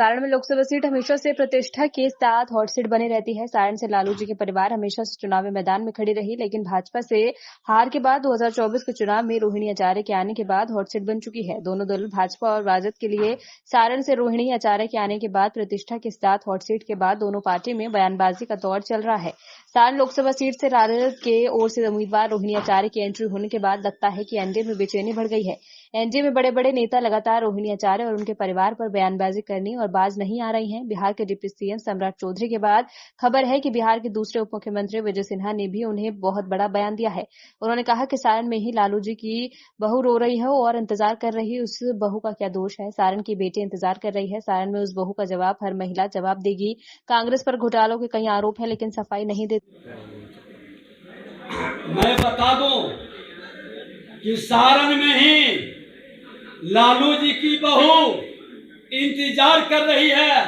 सारण में लोकसभा सीट हमेशा से प्रतिष्ठा के साथ हॉट सीट बनी रहती है। सारण से लालू जी के परिवार हमेशा से चुनावी मैदान में खड़ी रही, लेकिन भाजपा से हार के बाद 2024 के चुनाव में रोहिणी आचार्य के आने के बाद हॉट सीट बन चुकी है। दोनों दल भाजपा और राजद के लिए सारण से रोहिणी आचार्य के आने के बाद प्रतिष्ठा के साथ हॉट सीट के बाद दोनों पार्टी में बयानबाजी का दौर चल रहा है। सारण लोकसभा सीट से राजद के ओर से उम्मीदवार रोहिणी आचार्य की एंट्री होने के बाद लगता है कि एनडीए में बेचैनी बढ़ गई है। एनडीए में बड़े बड़े नेता लगातार रोहिणी आचार्य और उनके परिवार पर बयानबाजी करनी और बाज नहीं आ रही हैं। बिहार के डिप्टी सीएम सम्राट चौधरी के बाद खबर है कि बिहार के दूसरे उप मुख्यमंत्री विजय सिन्हा ने भी उन्हें बहुत बड़ा बयान दिया है। उन्होंने कहा कि सारण में ही लालू जी की बहू रो रही है और इंतजार कर रही है, उस बहू का क्या दोष है। सारण की बेटी इंतजार कर रही है, सारण में उस बहू का जवाब हर महिला जवाब देगी। कांग्रेस पर घोटालों के कई आरोप है, लेकिन सफाई नहीं देती। मैं बता दूं कि सारण में ही लालू जी की बहू इंतजार कर रही है।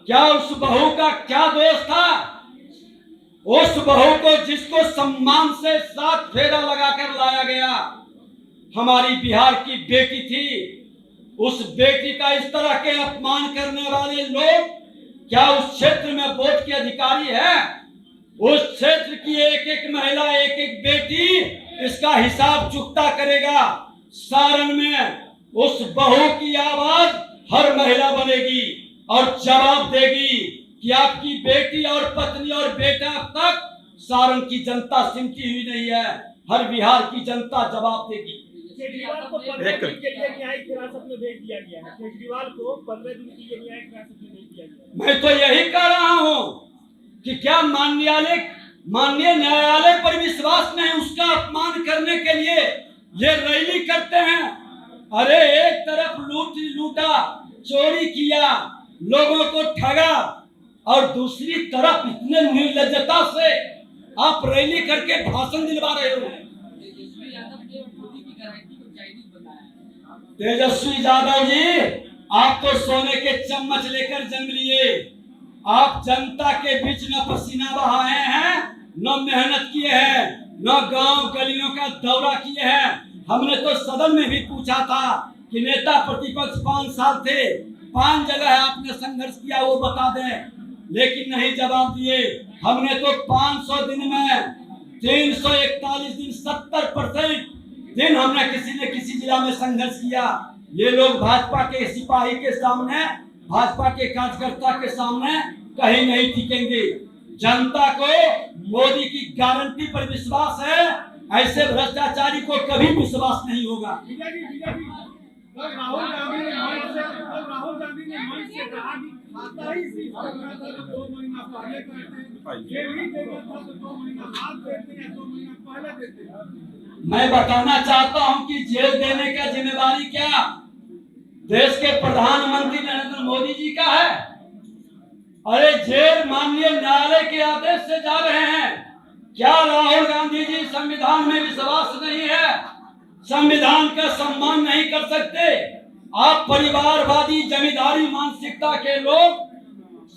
क्या उस बहू का क्या दोष था? उस बहू को जिसको सम्मान से 7 फेरा लगाकर लाया गया, हमारी बिहार की बेटी थी, उस बेटी का इस तरह के अपमान करने वाले लोग क्या उस क्षेत्र में वोट के अधिकारी है? उस क्षेत्र की एक एक महिला, एक एक बेटी इसका हिसाब चुकता करेगा। सारण में उस बहू की आवाज हर महिला बनेगी और जवाब देगी कि आपकी बेटी और पत्नी और बेटा अब तक सारण की जनता सिमटी हुई नहीं है। हर बिहार की जनता जवाब देगी। केजरीवाल को 15 दिन के लिए न्यायिक हिरासत में भेज दिया गया है। केजरीवाल को 15 दिन के लिए न्यायिक हिरासत में भेज दिया गया है। मैं तो यही कह रहा हूं कि क्या माननीय न्यायालय पर विश्वास नहीं? उसका अपमान करने के लिए ये रैली करते हैं। अरे एक तरफ लूटा, चोरी किया, लोगों को ठगा, और दूसरी तरफ इतने निर्लज्जता से आप रैली करके भाषण दिलवा रहे हो। तेजस्वी यादव जी, आप तो सोने के चम्मच लेकर जन्म लिए। आप जनता के बीच न पसीना बहाए हैं, न मेहनत किए हैं, न गांव गलियों का दौरा किए हैं। हमने तो सदन में भी पूछा था कि नेता प्रतिपक्ष 5 साल थे, 5 जगह आपने संघर्ष किया, वो बता दें, लेकिन नहीं जवाब दिए। हमने तो 500 दिन में 341 दिन 70% दिन हमने किसी न किसी जिला में संघर्ष किया। ये लोग भाजपा के सिपाही के सामने, भाजपा के कार्यकर्ता के सामने कहीं नहीं टिकेंगे। जनता को मोदी की गारंटी पर विश्वास है, ऐसे भ्रष्टाचारी को कभी विश्वास नहीं होगा। राहुल गांधी ने मंच से कहा कि खाता ही सीट करना था तो 2 महीना पहले करते हैं, ये भी देगा था तो 2 महीना बाद देते हैं, 2 महीना पहले देते हैं। मैं बताना चाहता हूं कि जेल देने का जिम्मेदारी क्या देश के प्रधानमंत्री नरेंद्र मोदी जी का है? अरे जेल माननीय न्यायालय के आदेश से जा रहे हैं। क्या राहुल गांधी जी संविधान में विश्वास नहीं है? संविधान का सम्मान नहीं कर सकते? आप परिवारवादी जमींदारी मानसिकता के लोग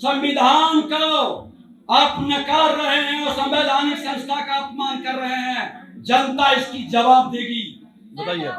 संविधान को आप नकार रहे हैं और संवैधानिक संस्था का अपमान कर रहे हैं। जनता इसकी जवाब देगी। बताइए।